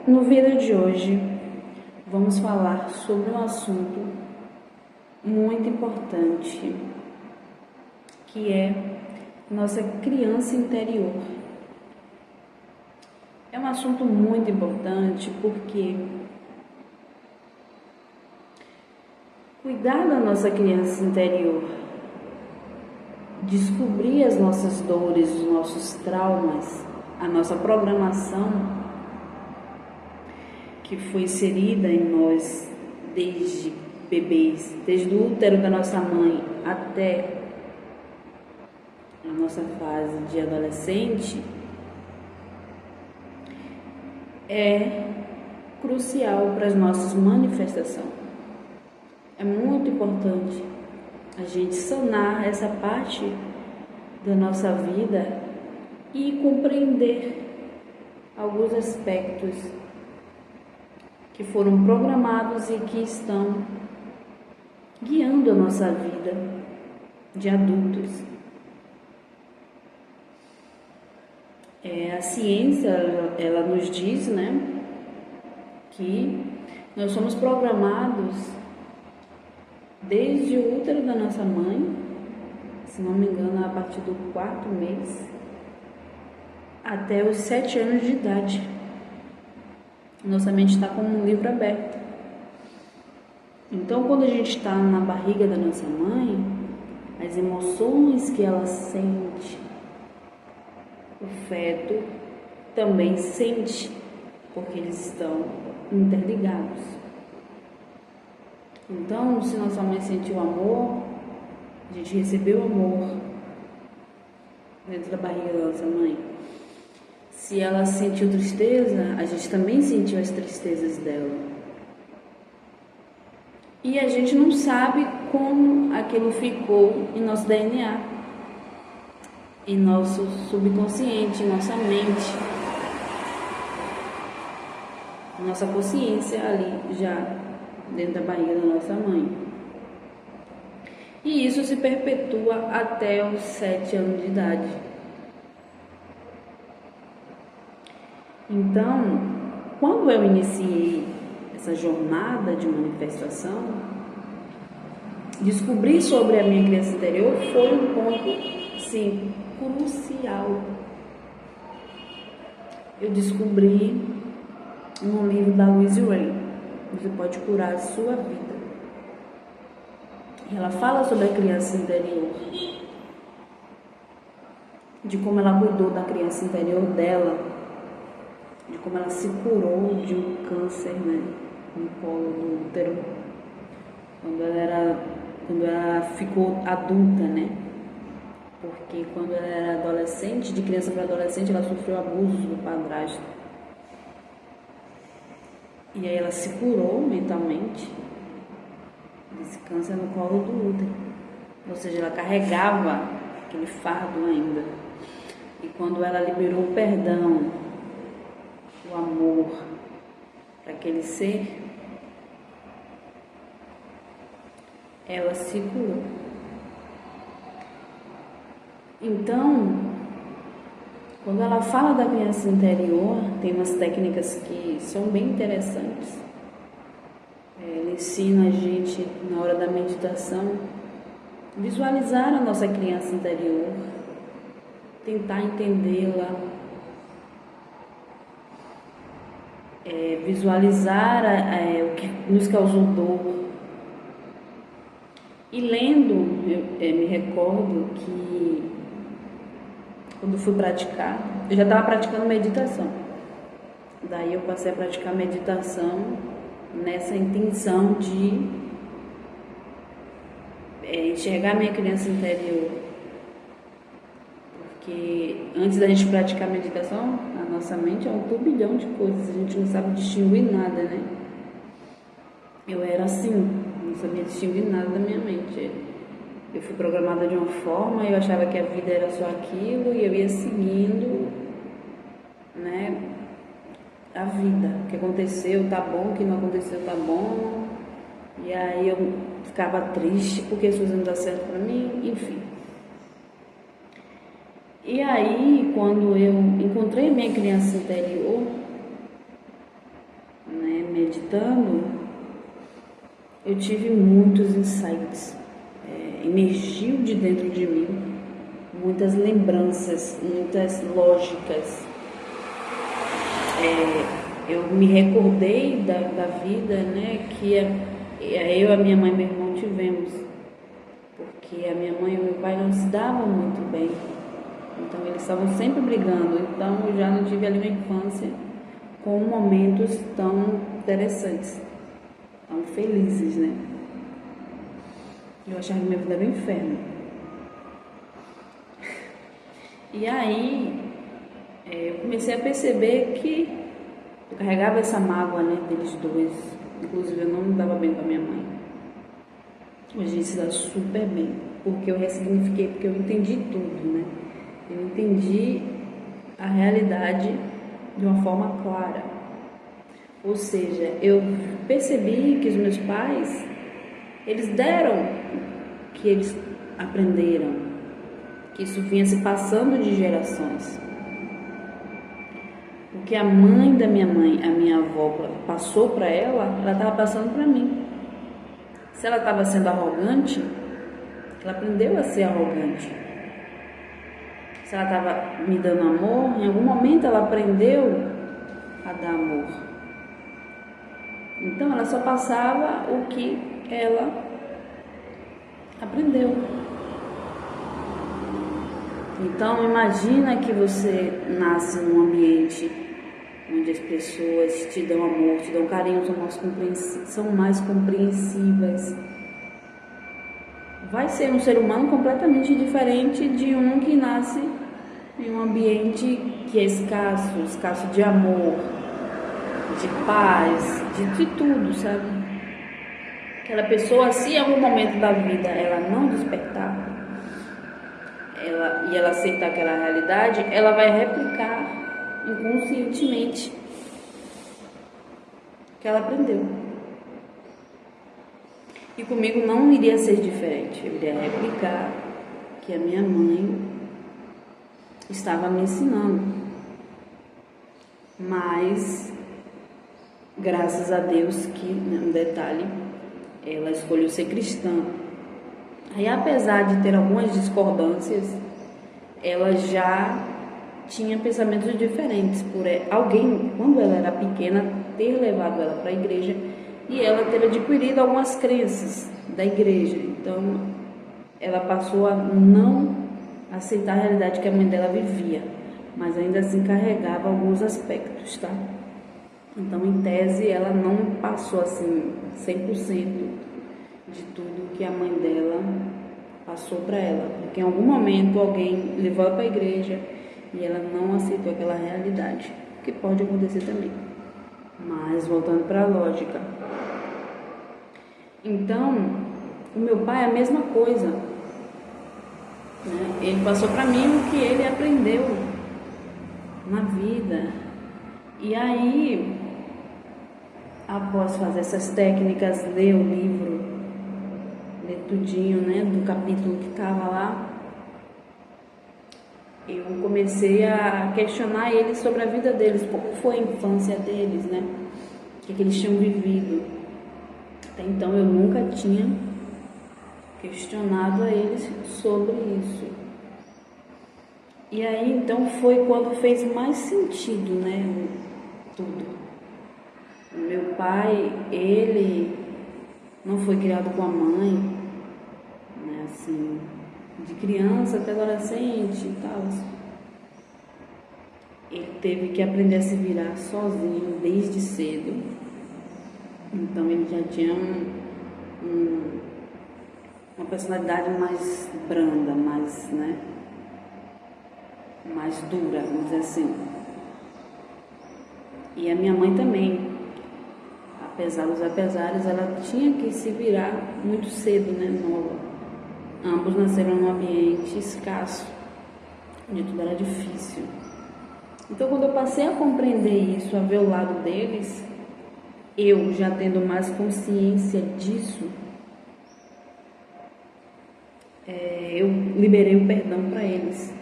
No vídeo de hoje, vamos falar sobre um assunto muito importante, que é nossa criança interior. É um assunto muito importante porque cuidar da nossa criança interior, descobrir as nossas dores, os nossos traumas, a nossa programação que foi inserida em nós desde bebês, desde o útero da nossa mãe até a nossa fase de adolescente, é crucial para as nossas manifestações. É muito importante a gente sanar essa parte da nossa vida e compreender alguns aspectos que foram programados e que estão guiando a nossa vida de adultos. A ciência, ela nos diz, que nós somos programados desde o útero da nossa mãe, se não me engano, a partir do 4º mês, até os 7 anos de idade. Nossa mente está como um livro aberto. Então, quando a gente está na barriga da nossa mãe, as emoções que ela sente, o feto também sente, porque eles estão interligados. Então, se nossa mãe sentiu amor, a gente recebeu amor dentro da barriga da nossa mãe. Se ela sentiu tristeza, a gente também sentiu as tristezas dela. E a gente não sabe como aquilo ficou em nosso DNA, em nosso subconsciente, em nossa mente, nossa consciência ali já dentro da barriga da nossa mãe. E isso se perpetua até os 7 anos de idade. Então, quando eu iniciei essa jornada de manifestação, descobrir sobre a minha criança interior foi um ponto, sim, crucial. Eu descobri no livro da Louise Hay, Você Pode Curar a Sua Vida. Ela fala sobre a criança interior, de como ela cuidou da criança interior dela, de como ela se curou de um câncer, no colo do útero, quando ela ficou adulta, porque quando ela era adolescente, de criança para adolescente, ela sofreu abusos do padrasto. E aí ela se curou mentalmente desse câncer no colo do útero. Ou seja, ela carregava aquele fardo ainda. E quando ela liberou o perdão, o amor para aquele ser, ela se curou. Então, quando ela fala da criança interior, tem umas técnicas que são bem interessantes. Ela ensina a gente, na hora da meditação, visualizar a nossa criança interior, tentar entendê-la, visualizar o que nos causou dor. E lendo, eu me recordo que quando fui praticar, eu já estava praticando meditação. Daí eu passei a praticar meditação nessa intenção de enxergar minha criança interior. Porque antes da gente praticar meditação, a nossa mente é um turbilhão de coisas, a gente não sabe distinguir nada, Eu era assim, não sabia distinguir nada da minha mente. Eu fui programada de uma forma, eu achava que a vida era só aquilo e eu ia seguindo, a vida. O que aconteceu tá bom, o que não aconteceu tá bom. E aí eu ficava triste porque as coisas não dão certo pra mim, enfim. E aí, quando eu encontrei a minha criança interior, meditando, eu tive muitos insights, emergiu de dentro de mim muitas lembranças, muitas lógicas. Eu me recordei da vida, né, que eu, a minha mãe e meu irmão tivemos, porque a minha mãe e o meu pai não se davam muito bem, então eles estavam sempre brigando. Então eu já não tive ali uma infância com momentos tão interessantes, tão felizes, né? Eu achava que minha vida era um inferno. E aí eu comecei a perceber que eu carregava essa mágoa, né, deles dois. Inclusive eu não me dava bem com a minha mãe. Hoje a gente se dá super bem, porque eu ressignifiquei, porque eu entendi tudo, né? Eu entendi a realidade de uma forma clara. Ou seja, eu percebi que os meus pais, eles deram o que eles aprenderam, que isso vinha se passando de gerações. O que a mãe da minha mãe, a minha avó, passou para ela estava passando para mim. Se ela estava sendo arrogante, ela aprendeu a ser arrogante. Se ela estava me dando amor, em algum momento ela aprendeu a dar amor. Então ela só passava o que ela aprendeu. Então imagina que você nasce num ambiente onde as pessoas te dão amor, te dão carinho, são mais compreensivas. Vai ser um ser humano completamente diferente de um que nasce em um ambiente que é escasso de amor, de paz, de tudo, sabe? Aquela pessoa, se em algum momento da vida ela não despertar, ela aceitar aquela realidade, ela vai replicar inconscientemente o que ela aprendeu. E comigo não iria ser diferente. Eu iria replicar que a minha mãe estava me ensinando. Mas, graças a Deus que, um detalhe, ela escolheu ser cristã. Aí, apesar de ter algumas discordâncias, ela já tinha pensamentos diferentes por alguém, quando ela era pequena, ter levado ela para a igreja e ela ter adquirido algumas crenças da igreja. Então, ela passou a não aceitar a realidade que a mãe dela vivia, mas ainda assim carregava alguns aspectos, tá? Então, em tese, ela não passou assim 100% de tudo que a mãe dela passou para ela, porque em algum momento alguém levou ela para a igreja e ela não aceitou aquela realidade, que pode acontecer também. Mas voltando para a lógica, então o meu pai é a mesma coisa, né? Ele passou para mim o que ele aprendeu na vida. E aí, após fazer essas técnicas, ler o livro, ler tudinho, né, do capítulo que estava lá, eu comecei a questionar eles sobre a vida deles, como foi a infância deles, né, o que eles tinham vivido. Até então eu nunca tinha questionado a eles sobre isso. E aí então foi quando fez mais sentido, né, tudo. O meu pai, ele não foi criado com a mãe, né, assim, de criança até adolescente e tal. Ele teve que aprender a se virar sozinho desde cedo. Então ele já tinha uma personalidade mais branda, mais, né, mais dura, vamos dizer assim. E a minha mãe também, apesar dos apesares, ela tinha que se virar muito cedo, né, nova. Ambos nasceram num ambiente escasso, onde tudo era difícil. Então, quando eu passei a compreender isso, a ver o lado deles, eu já tendo mais consciência disso, eu liberei o perdão para eles.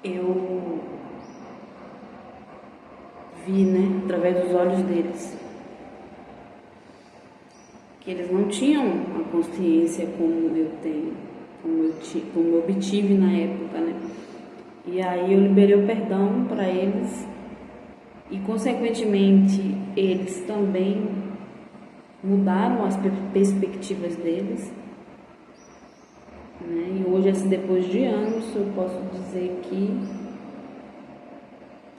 Eu vi, né, através dos olhos deles, que eles não tinham a consciência como eu tenho, como eu obtive na época, né? E aí eu liberei o perdão para eles e, consequentemente, eles também mudaram as perspectivas deles, né? E hoje, assim, depois de anos, eu posso dizer que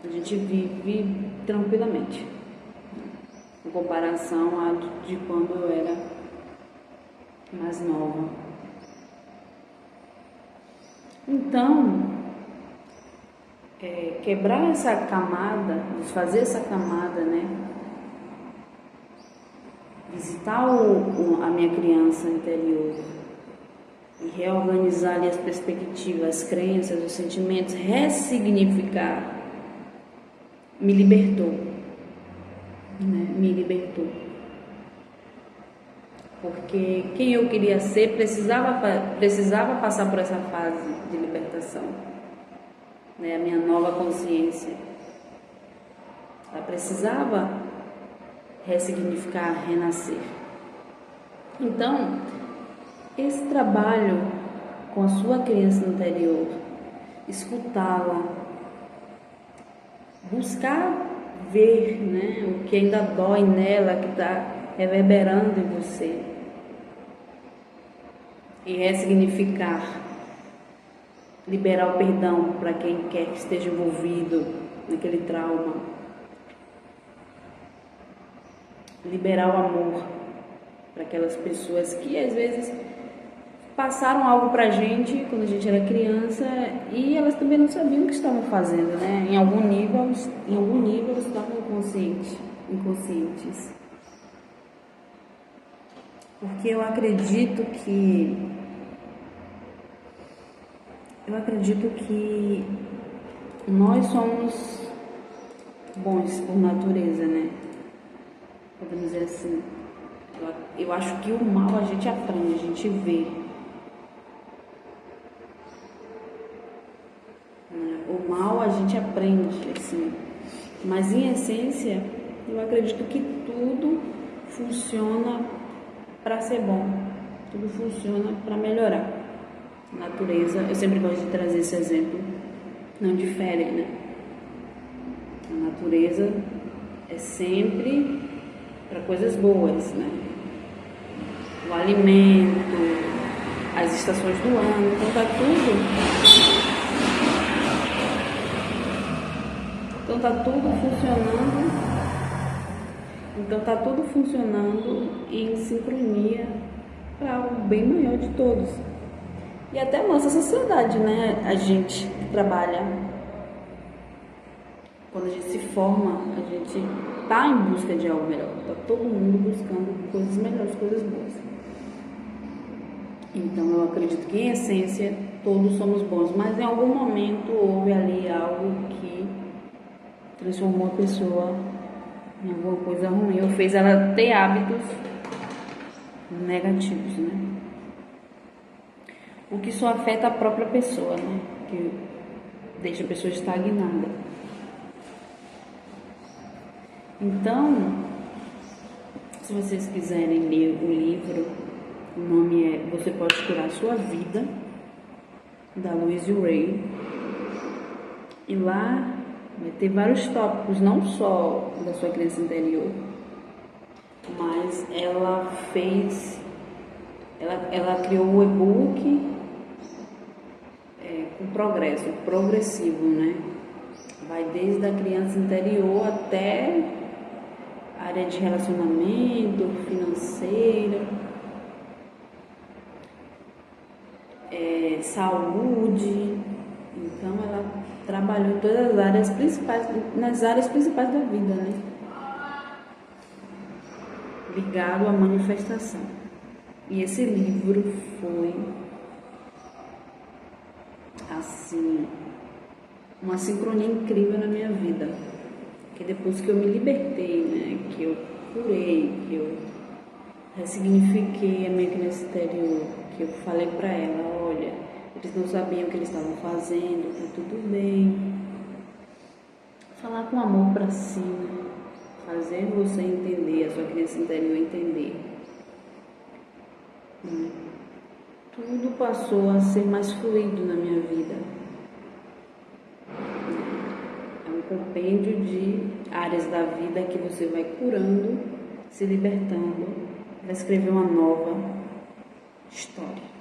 a gente vive tranquilamente, em comparação a de quando eu era mais nova. Então, quebrar essa camada, desfazer essa camada, né? Visitar a minha criança interior e reorganizar ali as perspectivas, as crenças, os sentimentos, ressignificar, me libertou, né? Me libertou. Porque quem eu queria ser precisava passar por essa fase de libertação, né? A minha nova consciência, ela precisava ressignificar, renascer. Então, esse trabalho com a sua criança interior, escutá-la, buscar ver, né, o que ainda dói nela, que está reverberando em você, e ressignificar, liberar o perdão para quem quer que esteja envolvido naquele trauma, liberar o amor para aquelas pessoas que às vezes passaram algo pra gente quando a gente era criança e elas também não sabiam o que estavam fazendo, né? Em algum nível elas estavam inconscientes. Porque eu acredito que nós somos bons por natureza, né? Podemos dizer assim. Eu acho que o mal a gente aprende, a gente vê. O mal a gente aprende, assim. Mas em essência, eu acredito que tudo funciona para ser bom. Tudo funciona para melhorar. A natureza, eu sempre gosto de trazer esse exemplo, não difere, né? A natureza é sempre para coisas boas, né? O alimento, as estações do ano, então tá tudo funcionando em sincronia para o bem maior de todos. E até a nossa sociedade, né? A gente que trabalha, quando a gente se forma, a gente tá em busca de algo melhor. Tá todo mundo buscando coisas melhores, coisas boas. Então eu acredito que em essência todos somos bons, mas em algum momento houve ali algo que transformou a pessoa em alguma coisa ruim, ou fez ela ter hábitos negativos, né? O que só afeta a própria pessoa, né? Que deixa a pessoa estagnada. Então, se vocês quiserem ler o livro, o nome é Você Pode Curar Sua Vida, da Louise Hay. E lá vai ter vários tópicos, não só da sua criança interior, mas ela criou o e-book com progressivo, né? Vai desde a criança interior até a área de relacionamento, financeira, saúde. Então ela trabalhou em todas as áreas principais, nas áreas principais da vida, né? Ligado à manifestação. E esse livro foi assim uma sincronia incrível na minha vida. Que depois que eu me libertei, né, que eu curei, que eu ressignifiquei a minha criança interior, que eu falei pra ela, olha, eles não sabiam o que eles estavam fazendo, tá tudo bem. Falar com amor, para si, né? Fazer você entender, a sua criança interior entender. Né? Tudo passou a ser mais fluido na minha vida. É um compêndio de áreas da vida que você vai curando, se libertando, para escrever uma nova história.